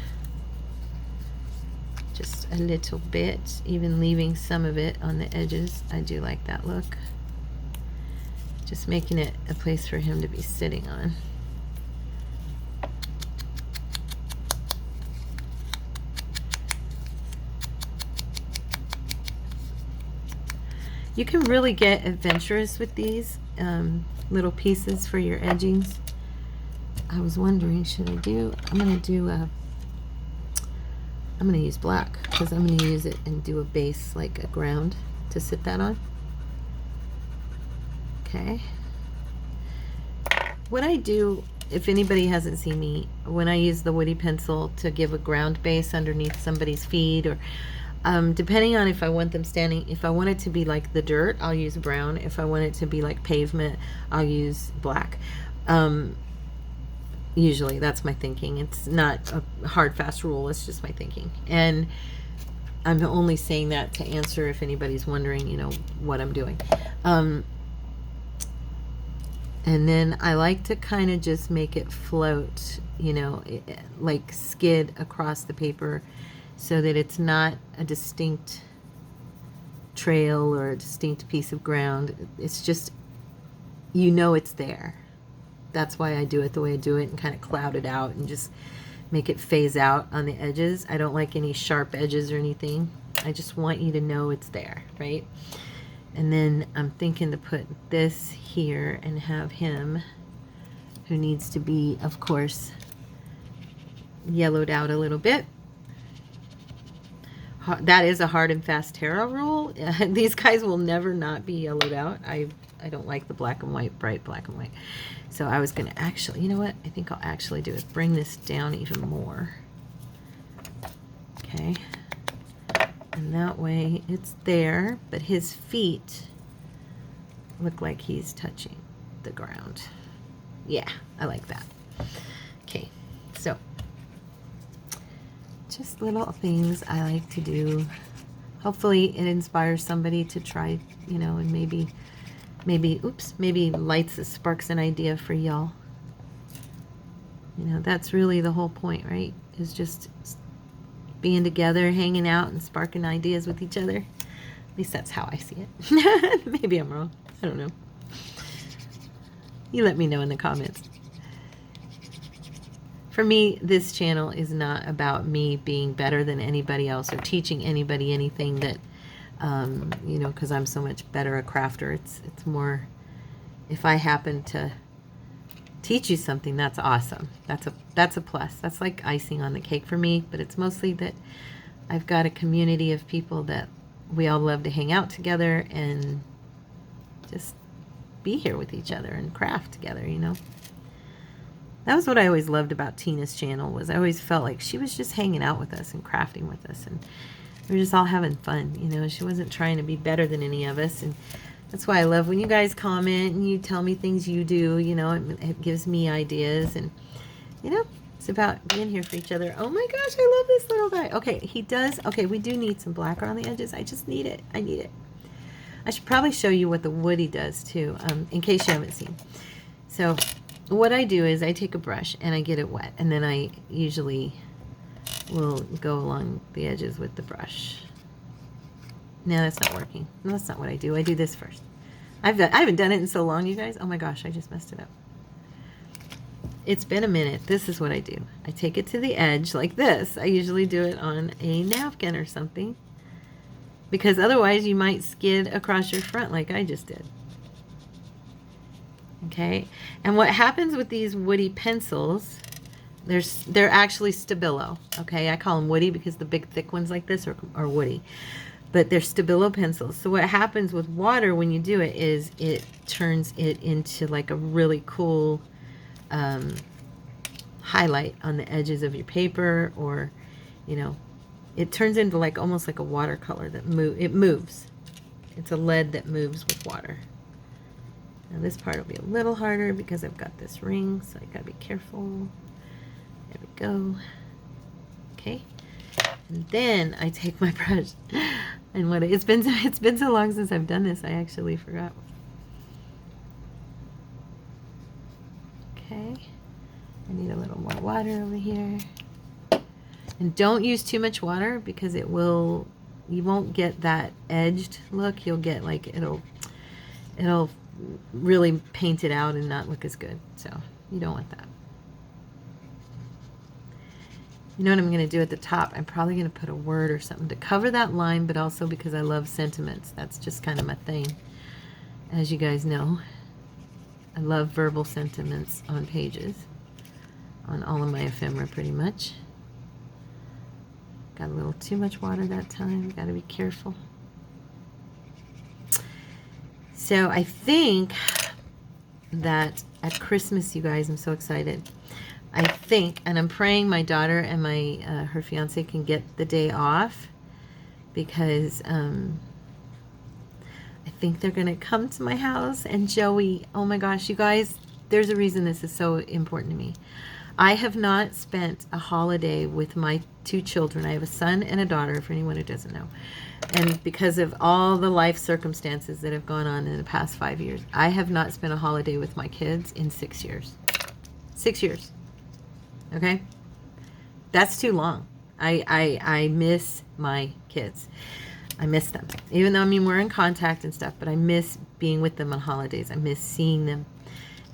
just a little bit, even leaving some of it on the edges, I do like that look. Just making it a place for him to be sitting on. You can really get adventurous with these little pieces for your edgings. I was wondering, should I do, I'm going to use black because I'm going to use it and do a base, like a ground to sit that on. Okay. What I do, if anybody hasn't seen me, when I use the woody pencil to give a ground base underneath somebody's feet, or depending on if I want them standing, if I want it to be like the dirt, I'll use brown. If I want it to be like pavement, I'll use black. Usually that's my thinking. It's not a hard, fast rule. It's just my thinking. And I'm only saying that to answer if anybody's wondering, you know, what I'm doing. And then I like to kind of just make it float, you know, like skid across the paper so that it's not a distinct trail or a distinct piece of ground. It's just, you know, it's there. That's why I do it the way I do it and kind of cloud it out and just make it phase out on the edges. I don't like any sharp edges or anything. I just want you to know it's there, right? And then I'm thinking to put this here and have him, who needs to be, of course, yellowed out a little bit. That is a hard and fast tarot rule. These guys will never not be yellowed out. I don't like the black and white, bright black and white. So I was going to actually, you know what? I think I'll actually do is bring this down even more. Okay. And that way it's there, but his feet look like he's touching the ground. Yeah, I like that. Okay, so just little things I like to do. Hopefully it inspires somebody to try, you know, and maybe sparks an idea for y'all. You know, that's really the whole point, right? Is just being together, hanging out, and sparking ideas with each other. At least that's how I see it. Maybe I'm wrong. I don't know. You let me know in the comments. For me, this channel is not about me being better than anybody else or teaching anybody anything that, you know, because I'm so much better a crafter. It's more, if I happen to teach you something, that's awesome. That's a plus. That's like icing on the cake for me, but it's mostly that I've got a community of people that we all love to hang out together and just be here with each other and craft together, you know. That was what I always loved about Tina's channel, was I always felt like she was just hanging out with us and crafting with us, and we were just all having fun, you know. She wasn't trying to be better than any of us, and that's why I love when you guys comment and you tell me things you do, you know. It gives me ideas, and, you know, it's about being here for each other. Oh my gosh, I love this little guy. Okay, he does, okay, we do need some black around the edges. I just need it. I need it. I should probably show you what the woody does too, in case you haven't seen. So what I do is I take a brush and I get it wet, and then I usually will go along the edges with the brush. No, that's not working. No, that's not what I do. I do this first. I haven't done it in so long, you guys. Oh my gosh, I just messed it up. It's been a minute. This is what I do. I take it to the edge like this. I usually do it on a napkin or something, because otherwise you might skid across your front like I just did. Okay, and what happens with these woody pencils, they're actually Stabilo. Okay, I call them woody because the big thick ones like this are woody. But they're Stabilo pencils. So what happens with water when you do it is it turns it into like a really cool highlight on the edges of your paper, or, you know, it turns into like almost like a watercolor that moves. It's a lead that moves with water. Now this part will be a little harder because I've got this ring, so I gotta be careful. There we go. Okay. And then I take my brush, and it's been so long since I've done this, I actually forgot. Okay, I need a little more water over here, and don't use too much water because you won't get that edged look. You'll get like it'll really paint it out and not look as good. So you don't want that. You know what I'm going to do at the top? I'm probably going to put a word or something to cover that line, but also because I love sentiments. That's just kind of my thing. As you guys know, I love verbal sentiments on pages, on all of my ephemera pretty much. Got a little too much water that time. Got to be careful. So I think that at Christmas, you guys, I'm so excited. I think, and I'm praying my daughter and my her fiance can get the day off, because I think they're going to come to my house. And Joey, oh my gosh, you guys, there's a reason this is so important to me. I have not spent a holiday with my 2 children. I have a son and a daughter, for anyone who doesn't know. And because of all the life circumstances that have gone on in the past 5 years, I have not spent a holiday with my kids in 6 years. 6 years. Okay? That's too long. I miss my kids. I miss them. Even though, I mean, we're in contact and stuff, but I miss being with them on holidays. I miss seeing them.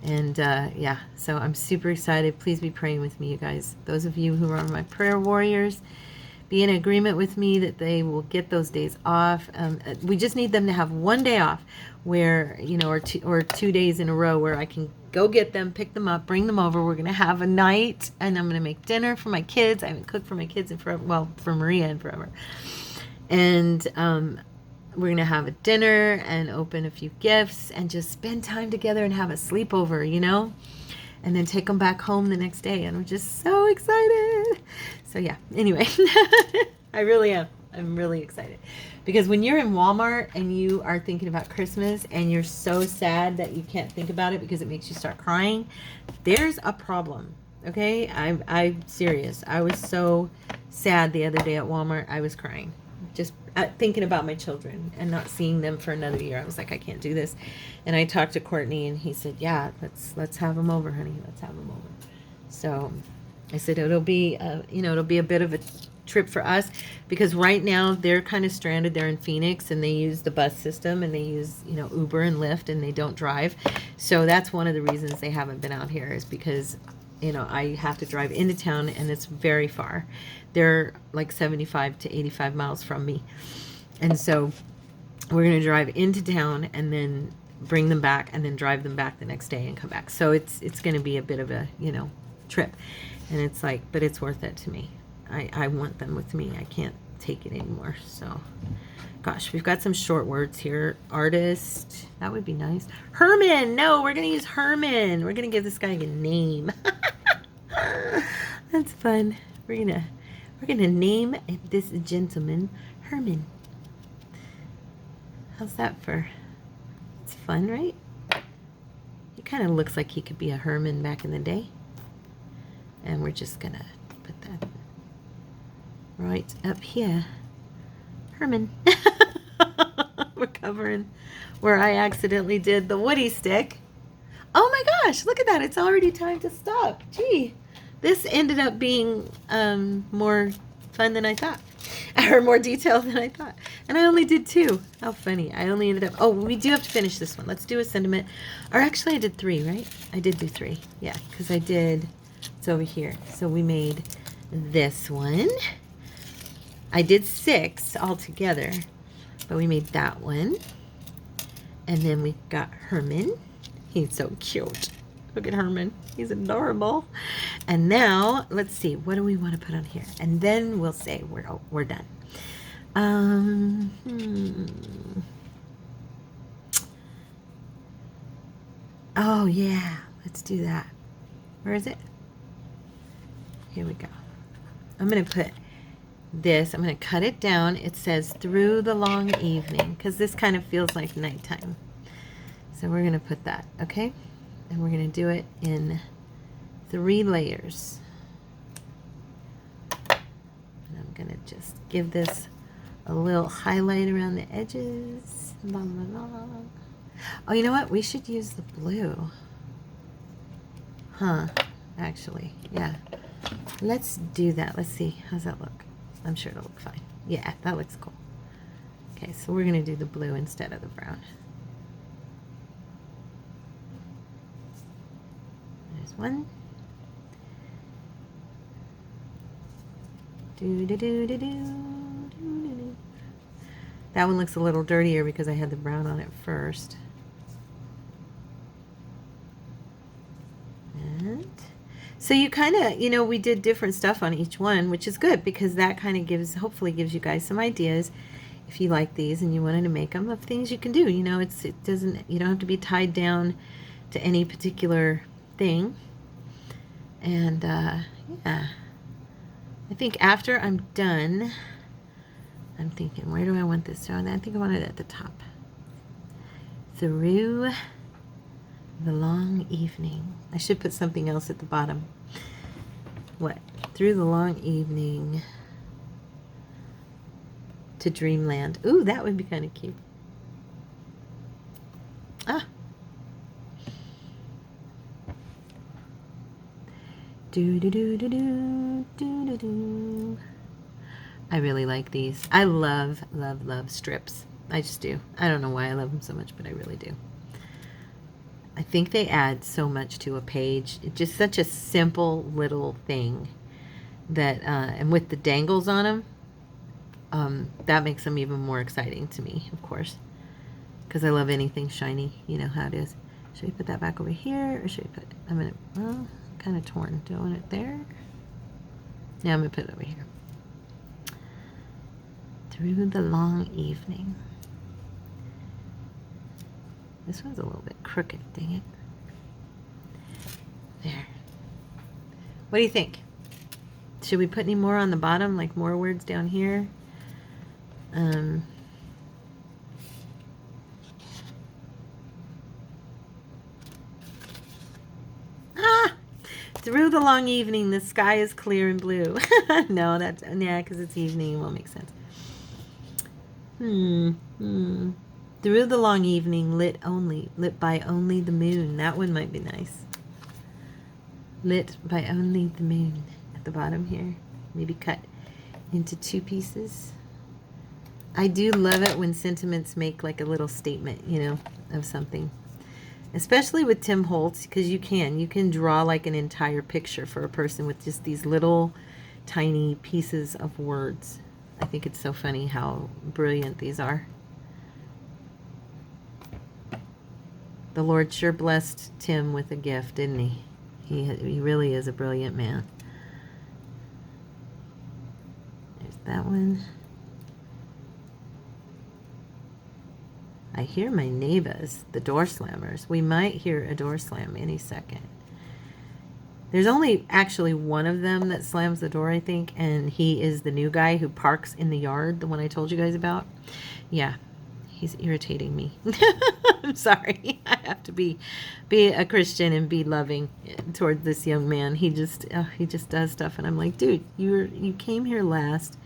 And yeah, so I'm super excited. Please be praying with me, you guys. Those of you who are my prayer warriors, be in agreement with me that they will get those days off. We just need them to have one day off where, you know, or 2 days in a row where I can go get them, pick them up, bring them over. We're going to have a night, and I'm going to make dinner for my kids. I haven't cooked for my kids in forever. Well, for Maria in forever. And we're going to have a dinner and open a few gifts and just spend time together and have a sleepover, you know, and then take them back home the next day. And I'm just so excited. So yeah, anyway, I really am. I'm really excited, because when you're in Walmart and you are thinking about Christmas and you're so sad that you can't think about it because it makes you start crying, there's a problem. Okay. I'm serious. I was so sad the other day at Walmart. I was crying. Just thinking about my children and not seeing them for another year. I was like, I can't do this. And I talked to Courtney, and he said, yeah, let's have them over, honey. Let's have them over. So I said, it'll be it'll be a bit of a trip for us, because right now they're kind of stranded. They're in Phoenix, and they use the bus system, and they use, you know, Uber and Lyft, and they don't drive. So that's one of the reasons they haven't been out here, is because, you know, I have to drive into town, and it's very far. They're like 75 to 85 miles from me. And so we're going to drive into town and then bring them back, and then drive them back the next day and come back. So it's going to be a bit of a, you know, trip. And it's like, but it's worth it to me. I want them with me. I can't take it anymore. So, gosh, we've got some short words here. Artist, that would be nice. Herman, no, we're going to use Herman. We're going to give this guy a name. That's fun. We're gonna name this gentleman Herman. How's that for? It's fun, right? He kind of looks like he could be a Herman back in the day. And we're just gonna put that right up here. Herman. We're covering where I accidentally did the Woody stick. Oh my gosh, look at that. It's already time to stop. Gee. This ended up being more fun than I thought, or more detailed than I thought. And I only did 2. How funny. I only ended up, oh, we do have to finish this one. Let's do a sentiment. Or actually I did 3, right? I did do 3. Yeah, because I did, it's over here. So we made this one. I did 6 altogether, but we made that one. And then we got Herman. He's so cute. Look at Herman. He's adorable. And now, let's see. What do we want to put on here? And then we'll say we're done. Oh, yeah. Let's do that. Where is it? Here we go. I'm going to put this. I'm going to cut it down. It says through the long evening, because this kind of feels like nighttime. So we're going to put that, okay? And we're going to do it in 3 layers. And I'm going to just give this a little highlight around the edges. La, la, la. Oh, you know what? We should use the blue. Huh. Actually, yeah. Let's do that. Let's see. How's that look? I'm sure it'll look fine. Yeah, that looks cool. Okay, so we're going to do the blue instead of the brown. There's one. Do do do do do do do. That one looks a little dirtier because I had the brown on it first. And so you kind of, you know, we did different stuff on each one, which is good because that kind of gives, hopefully gives you guys some ideas if you like these and you wanted to make them, of things you can do. You know, it doesn't, you don't have to be tied down to any particular thing. And yeah, I think after I'm done, I'm thinking, where do I want this? So I think I want it at the top. Through the long evening. I should put something else at the bottom. What? Through the long evening to dreamland. Ooh, that would be kind of cute. Ah. Do do do do do do do do. I really like these. I love, love, love strips. I just do. I don't know why I love them so much, but I really do. I think they add so much to a page. It's just such a simple little thing that, and with the dangles on them, that makes them even more exciting to me, of course, because I love anything shiny. You know how it is. Should we put that back over here, or should we put, I'm going to, well, kind of torn. Do I want it there? Yeah, I'm going to put it over here. Through the long evening. This one's a little bit crooked, dang it. There. What do you think? Should we put any more on the bottom, like more words down here? Through the long evening, the sky is clear and blue. No, that's, yeah, because it's evening, it won't make sense. Through the long evening, lit by only the moon. That one might be nice. Lit by only the moon at the bottom here. Maybe cut into 2 pieces. I do love it when sentiments make like a little statement, you know, of something. Especially with Tim Holtz, because you can draw like an entire picture for a person with just these little tiny pieces of words. I think it's so funny how brilliant these are. The Lord sure blessed Tim with a gift, didn't he? He really is a brilliant man. There's that one. I hear my neighbors, the door slammers. We might hear a door slam any second. There's only actually one of them that slams the door, I think, and he is the new guy who parks in the yard, the one I told you guys about. Yeah, he's irritating me. I'm sorry. I have to be a Christian and be loving toward this young man. He just does stuff, and I'm like, dude, you came here last,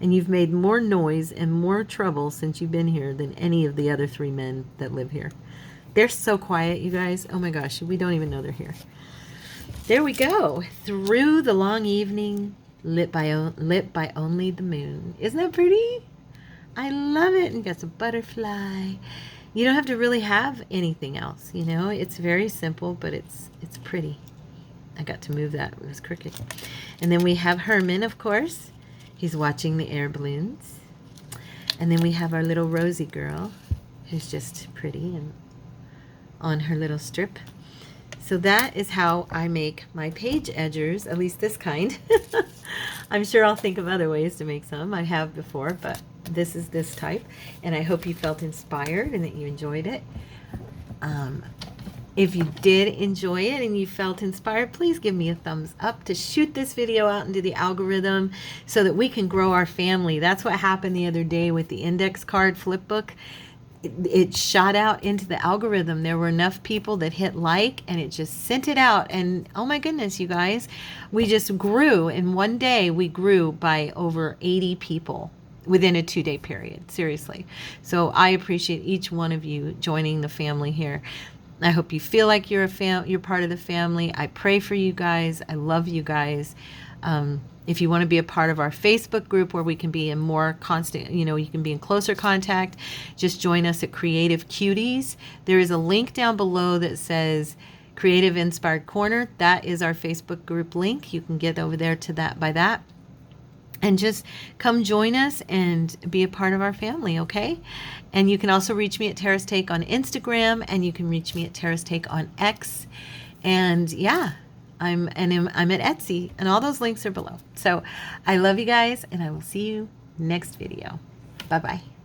and you've made more noise and more trouble since you've been here than any of the other 3 men that live here. They're so quiet, you guys. Oh my gosh, we don't even know they're here. There we go. Through the long evening, lit by only the moon. Isn't that pretty? I love it. And got some butterfly. You don't have to really have anything else, you know. It's very simple, but it's pretty. I got to move that. It was crooked. And then we have Herman, of course. He's watching the air balloons. And then we have our little Rosie girl, who's just pretty and on her little strip. So that is how I make my page edgers, at least this kind. I'm sure I'll think of other ways to make some. I have before, but this is this type. And I hope you felt inspired and that you enjoyed it. If you did enjoy it and you felt inspired, please give me a thumbs up to shoot this video out into the algorithm so that we can grow our family. That's what happened the other day with the index card flip book. It shot out into the algorithm. There were enough people that hit like, and it just sent it out. And oh my goodness, you guys, we just grew. In one day, we grew by over 80 people within a 2-day period. Seriously. So I appreciate each one of you joining the family here. I hope you feel like you're part of the family. I pray for you guys. I love you guys. If you want to be a part of our Facebook group where we can be in more constant, you know, you can be in closer contact, just join us at Creative Cuties. There is a link down below that says Creative Inspired Corner. That is our Facebook group link. You can get over there to that by that. And just come join us and be a part of our family, okay? And you can also reach me at Tara's Take on Instagram, and you can reach me at Tara's Take on X. And yeah, I'm at Etsy, and all those links are below. So I love you guys, and I will see you next video. Bye-bye.